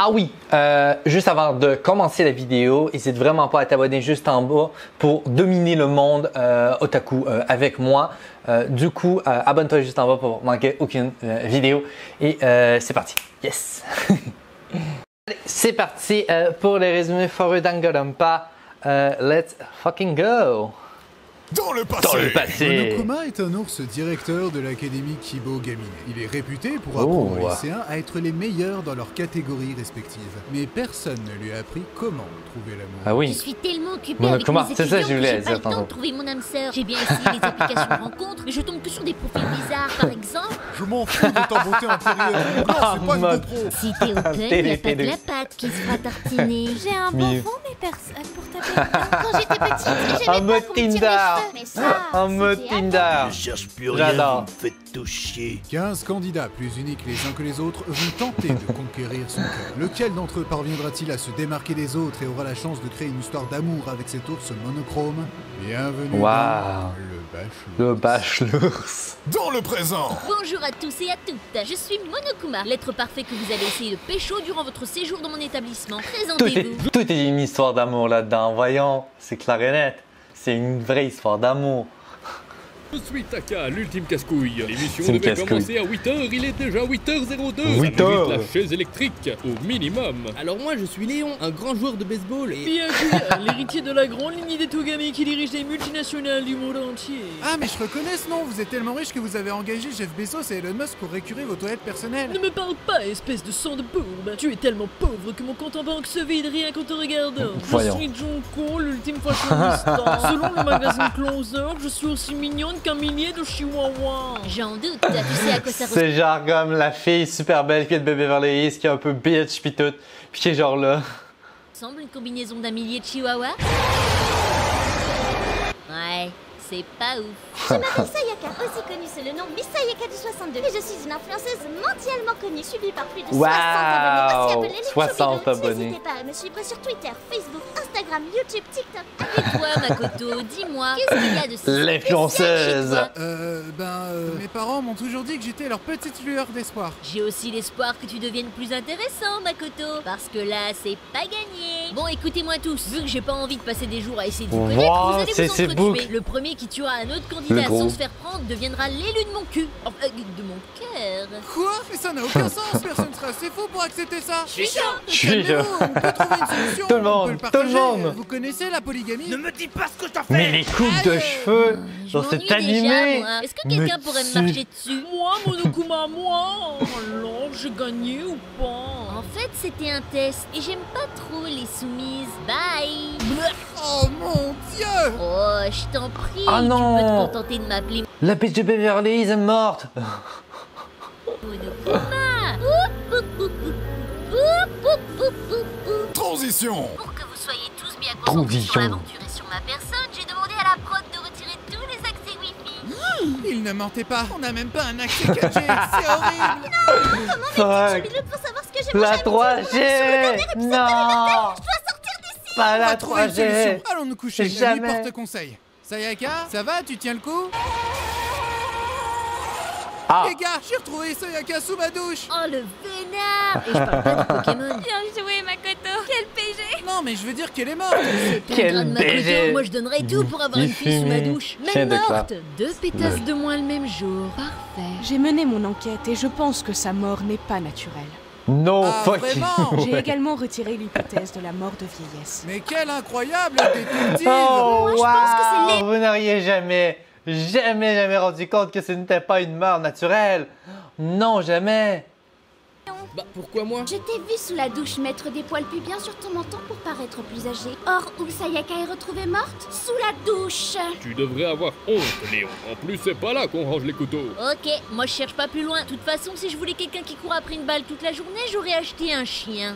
Ah oui, juste avant de commencer la vidéo, n'hésite vraiment pas à t'abonner juste en bas pour dominer le monde otaku avec moi. Du coup, abonne-toi juste en bas pour manquer aucune vidéo. Et c'est parti. Yes! Allez, c'est parti pour les résumés foreux d'Danganronpa. Let's fucking go! Dans le passé, Monokuma est un ours directeur de l'académie Kibo Gamine. Il est réputé pour apprendre aux lycéens à être les meilleurs dans leurs catégories respectives. Mais personne ne lui a appris comment trouver l'amour. Ah oui. Je suis tellement occupée Monokuma, avec mes c'est ça, étudiants je que voulais j'ai pas dire le temps tantôt. de trouver mon âme sœur. J'ai bien essayé les applications de rencontres, mais je tombe que sur des profils bizarres, par exemple. Je m'en fous de ta beauté intérieure. Non, c'est pas une mode. GoPro. Si t'es au cœur, y a pas que la pâte qui se fera tartiner. J'ai un bon fond, mais personne pour taper dedans. Quand j'étais petite, En j'aimais mode pas qu'on me tire les Tinder. cheveux, mais ça, En mode c'était Tinder. Je cherche plus rien, J'adore. vous me faites tout chier. 15 candidats plus uniques les uns que les autres vont tenter de conquérir son cœur. Lequel d'entre eux parviendra-t-il à se démarquer des autres et aura la chance de créer une histoire d'amour avec cet ours monochrome? Bienvenue Waouh. dans Le bachelor. Dans le présent, Bonjour à tous et à toutes, je suis Monokuma, l'être parfait que vous avez essayé de pécho durant votre séjour dans mon établissement. Présentez-vous. Tout est une histoire d'amour là-dedans. Voyons, c'est clair et net. C'est une vraie histoire d'amour. Je suis Taka, l'ultime casse-couille. L'émission C'est une devait casse-couille. commencer à 8h, il est déjà 8h02. 8 Ça heures. mérite la chaise électrique, au minimum. Alors moi je suis Léon, un grand joueur de baseball et... Bien l'héritier de la grande lignée des Togami qui dirige des multinationales du monde entier. Ah mais je reconnais ce nom, vous êtes tellement riche que vous avez engagé Jeff Bezos et Elon Musk pour récurer vos toilettes personnelles. Ne me parle pas, espèce de sang de bourbe. Tu es tellement pauvre que mon compte en banque se vide rien qu'en te regardant. Voyons. Je suis Junko, l'ultime fashionista. Selon le magazine Closer, je suis aussi mignonne qu'un millier de chihuahuas. J'en doute, tu sais à quoi ça ressemble. C'est genre comme la fille super belle qui est de Beverly Hills, qui est un peu bitch pis tout. Pis qui est genre là. Une combinaison d'un millier de chihuahuas? Ouais, c'est pas ouf. Je m'appelle Sayaka, aussi connue sous le nom Miss Sayaka du 62. Et je suis une influenceuse mondialement connue, suivie par plus de 60 abonnés, aussi appelés les 60 Choubidos. abonnés. N'hésitez pas à me suivre sur Twitter, Facebook, Instagram, YouTube, TikTok. Et toi, Makoto, dis-moi, qu'est-ce qu'il y a de si spécial L'influenceuse. chez toi? Mes parents m'ont toujours dit que j'étais leur petite lueur d'espoir. J'ai aussi l'espoir que tu deviennes plus intéressant, Makoto. Parce que là, c'est pas gagné. Bon, écoutez-moi tous. Vu que j'ai pas envie de passer des jours à essayer de vous connaître, Wow, vous allez c'est vous ces entretuer. boucles. Le premier qui tuera un autre candidat Le gros. sans se faire prendre deviendra l'élu de mon cul. Enfin, de mon cœur. Quoi? Mais ça n'a aucun sens, personne sera assez fou pour accepter ça. Je suis chaud. Je suis Calmez-vous, on peut trouver une solution. Tout le on monde, peut le tout le partager. monde. Vous connaissez la polygamie? ne me dis pas ce que t'as fait. Mais les coupes de cheveux Je dans m'ennuie cet déjà, animé. moi. Est-ce que quelqu'un Mais pourrait me si. marcher dessus? Moi, Monokuma, moi. Alors, j'ai gagné ou pas? En fait, c'était un test. Et j'aime pas trop les soumises. Bye. Oh mon dieu! Oh, je t'en prie. Ah non. Tu peux te contenter de m'appeler La bitch de Beverly Hills est morte. Monokuma. Transition. Pour que vous soyez tous bien concentrés sur Transition. l'aventure et sur ma personne, j'ai demandé à la prod de retirer tous les accès Wi-Fi. Il ne mentait pas, on n'a même pas un accès 4G, c'est horrible! Fuck. Minute pour savoir ce que j'ai La mangé à midi. 3G. Non. Pas On la va trouver une 3G. solution. Allons nous coucher, la nuit Jamais. porte conseil. Sayaka, ça va, tu tiens le coup? Ah. Les gars, j'ai retrouvé Sayaka sous ma douche! Oh, le vénard. Et je parle pas de Pokémon. Bien joué, Makoto. Quel PG. Non mais je veux dire qu'elle est morte! Quel Grande Makoto, baiser. moi je donnerais tout pour avoir Il une fille sous ma fumait. douche. Chien Même de morte. 2 pétasses de moins le même jour. Parfait. J'ai mené mon enquête et je pense que sa mort n'est pas naturelle. No Ah, fucking vraiment? J'ai également retiré l'hypothèse de la mort de vieillesse. Mais quelle incroyable détective! Oh, je pense que c'est wow. Vous n'auriez jamais rendu compte que ce n'était pas une mort naturelle. Non, jamais. Bah pourquoi moi? Je t'ai vu sous la douche mettre des poils pubiens sur ton menton pour paraître plus âgé. Or, où Sayaka est retrouvée morte? Sous la douche. Tu devrais avoir honte, Léon. En plus, c'est pas là qu'on range les couteaux. Ok, moi je cherche pas plus loin. De toute façon, si je voulais quelqu'un qui court après une balle toute la journée, j'aurais acheté un chien.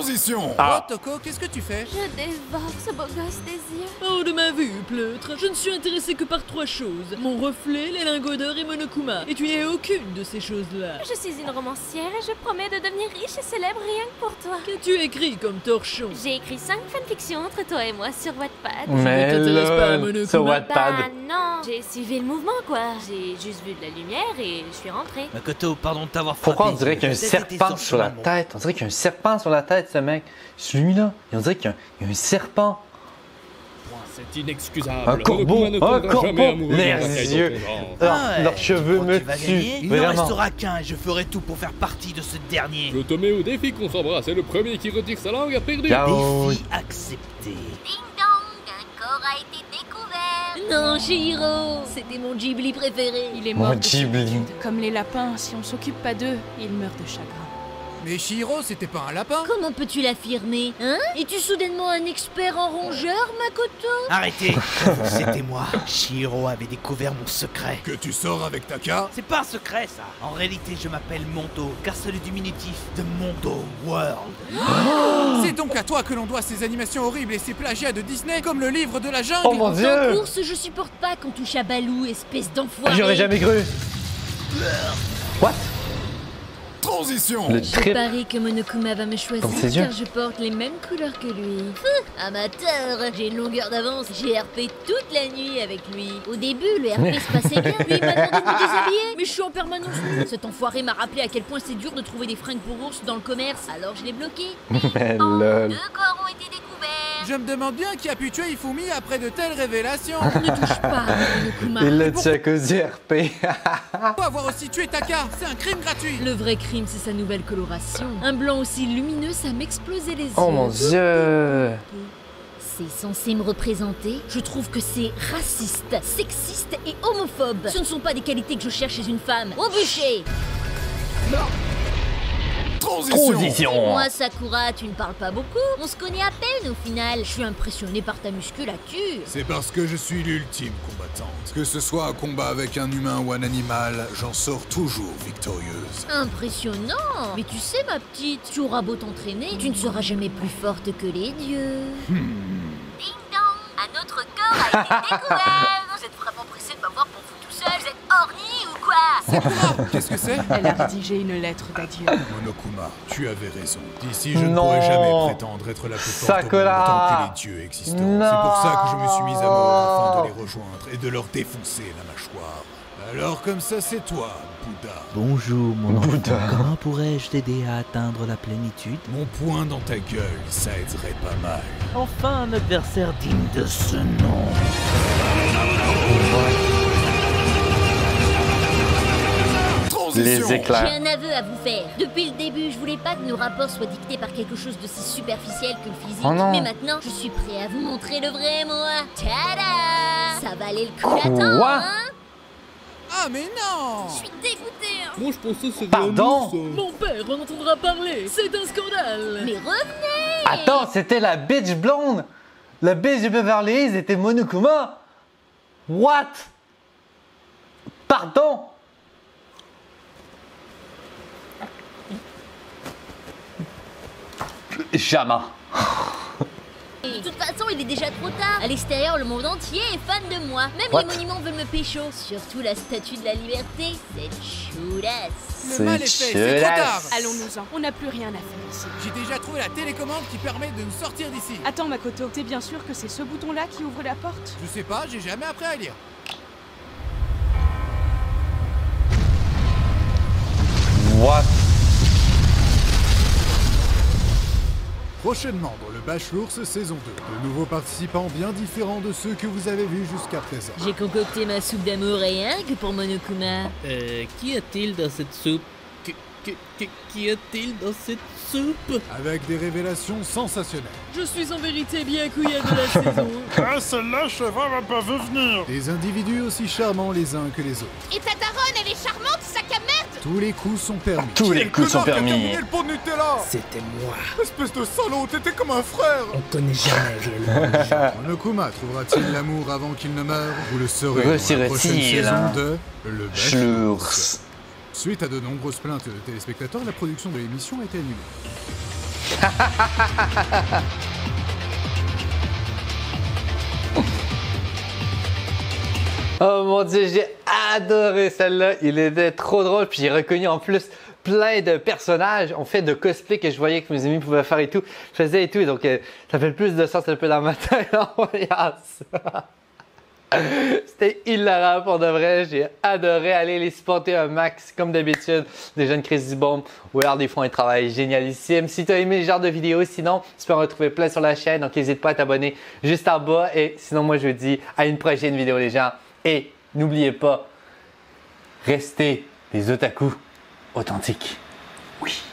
Transition. Oh, Toko, qu'est-ce que tu fais? Je dévore ce beau gosse des yeux. Oh, de ma vue, pleutre, je ne suis intéressé que par 3 choses. Mon reflet, les lingots d'or et Monokuma. Et tu n'es aucune de ces choses-là. Je suis une romancière et je promets de devenir riche et célèbre rien que pour toi. Qu'as-tu écrit comme torchon? J'ai écrit 5 fanfictions entre toi et moi sur Wattpad. Mais t'intéresse pas à le... Monokuma? sur Wattpad. Bah non, j'ai suivi le mouvement quoi. J'ai juste vu de la lumière et je suis rentrée. Makoto, pardon de t'avoir frappé. Pourquoi on dirait qu'il y a un Peut-être serpent été sur la mon- tête? On dirait qu'il y a un serpent sur la tête, ce mec. Celui-là, on dirait qu'il y a un serpent. C'est inexcusable. Un corbeau, Monokuma ne un tombera jamais corbeau. amoureux Les de la taille yeux. de ton genre. Leurs cheveux me tu vas tuent. gagner. Il n'en Vraiment. restera qu'un et je ferai tout pour faire partie de ce dernier. Je te mets au défi qu'on s'embrasse et le premier qui retire sa langue a perdu. Ciao. Défi accepté. Ding dong, un corps a été découvert. Non, Chihiro, c'était mon Ghibli préféré. Il est Mon mort de Ghibli. solitude. Comme les lapins, si on s'occupe pas d'eux, ils meurent de chagrin. Mais Shihiro, c'était pas un lapin? Comment peux-tu l'affirmer, hein? Es-tu soudainement un expert en rongeurs, Makoto? Arrêtez. C'était moi. Shihiro avait découvert mon secret. Que tu sors avec Taka? C'est pas un secret ça. En réalité je m'appelle Mondo, car c'est le diminutif de Mondo World. C'est donc à toi que l'on doit ces animations horribles et ces plagiats de Disney, comme le livre de la jungle. Oh mon En dieu! course, je supporte pas qu'on touche à Balou, espèce d'enfoiré. J'aurais jamais cru. What? Transition. Le Je trip. parie que Monokuma va me choisir Dans ses yeux. car je porte les mêmes couleurs que lui. Amateur, j'ai une longueur d'avance, j'ai RP toute la nuit avec lui. Au début, le RP se passait bien, lui il m'a demandé de me déshabiller, mais je suis en permanence nue. Cet enfoiré m'a rappelé à quel point c'est dur de trouver des fringues pour ours dans le commerce, alors je l'ai bloqué. Mais lol. 2 corps ont été découverts. Je me demande bien qui a pu tuer Ifumi après de telles révélations. Ne touche pas à Monokuma. Il l'a tué à cause du RP. Pourquoi avoir aussi tué Taka? C'est un crime gratuit. Le vrai crime, c'est sa nouvelle coloration. Un blanc aussi lumineux, ça m'explosait les yeux. Oh mon dieu. C'est censé me représenter. Je trouve que c'est raciste, sexiste et homophobe. Ce ne sont pas des qualités que je cherche chez une femme. Au bûcher! Transition. Moi, Sakura, tu ne parles pas beaucoup. On se connaît à peine au final. Je suis impressionné par ta musculature. C'est parce que je suis l'ultime combattante. Que ce soit un combat avec un humain ou un animal, j'en sors toujours victorieuse. Impressionnant. Mais tu sais, ma petite, tu auras beau t'entraîner, tu ne seras jamais plus forte que les dieux. Ding dong, un autre corps a été découvert. Vous êtes vraiment pressé de m'avoir pour vous tout seul? Vous êtes orni ou quoi? Qu'est-ce que c'est? Elle a rédigé une lettre d'adieu. Monokuma, tu avais raison. D'ici, je ne Non. pourrai jamais prétendre être la plus forte au monde Sakura. tant que les dieux existent. Non. C'est pour ça que je me suis mise à mort afin de les rejoindre et de leur défoncer la mâchoire. Alors comme ça, c'est toi, Bouddha. Bonjour mon enfant. Bouddha. Comment pourrais-je t'aider à atteindre la plénitude? Mon poing dans ta gueule, ça aiderait pas mal. Enfin un adversaire digne de ce nom. Transition. Les éclairs. J'ai un aveu à vous faire. Depuis le début, je voulais pas que nos rapports soient dictés par quelque chose de si superficiel que le physique. Oh non. Mais maintenant, je suis prêt à vous montrer le vrai moi. Tada! Ça valait le coup d'attendre, Quoi? hein? Ah mais non! Je suis dégoûtée. Moi je pensais que c'était Pardon? un ours. Mon père en entendra parler. C'est un scandale. Mais revenez! Attends, c'était la bitch blonde. La bitch de Beverly Hills était Monokuma. What? Pardon? Jamais. De toute façon, il est déjà trop tard. À l'extérieur, le monde entier est fan de moi. Même What? les monuments veulent me pécho. Surtout la statue de la liberté. C'est choudasse. Le mal est fait, c'est trop tard. Allons-nous-en, on n'a plus rien à faire ici. J'ai déjà trouvé la télécommande qui permet de nous sortir d'ici. Attends Makoto, t'es bien sûr que c'est ce bouton-là qui ouvre la porte? Je sais pas, j'ai jamais appris à lire. What? Prochainement dans le Bachelors saison 2, de nouveaux participants bien différents de ceux que vous avez vus jusqu'à présent. J'ai concocté ma soupe d'amour rien que pour Monokuma. Qu'y a-t-il dans cette soupe? Qu'y a-t-il dans cette soupe? Avec des révélations sensationnelles. Je suis en vérité bien couillade de la saison. Ah, celle-là, je va pas venir. Des individus aussi charmants les uns que les autres. Et ta daronne, elle est charmante, sac à merde. Tous les coups sont permis. Tous les coups sont permis. le pot de Nutella. C'était moi. Espèce de salaud, t'étais comme un frère. On connaît jamais réellement les gens. Monokuma trouvera-t-il l'amour avant qu'il ne meure? Vous le saurez dans la prochaine Retirerait-il, saison hein? de Le Bachelors. Schlurs. Suite à de nombreuses plaintes de téléspectateurs, la production de l'émission a été annulée. Oh mon dieu, j'ai adoré celle-là. Il était trop drôle. Puis j'ai reconnu en plus plein de personnages. On fait de cosplay que je voyais que mes amis pouvaient faire et tout. Je faisais et tout. Et donc, ça fait plus de sens un peu dans ma tête. Regarde ça. C'était hilarant pour de vrai. J'ai adoré aller les supporter un max comme d'habitude. Des jeunes Crazy Bomb. Regarde, ils font un travail génialissime. Si tu as aimé ce genre de vidéo, sinon, tu peux en retrouver plein sur la chaîne. Donc, n'hésite pas à t'abonner juste en bas. Et sinon, moi, je vous dis à une prochaine vidéo, les gens. Et n'oubliez pas, restez des otaku authentiques. Oui.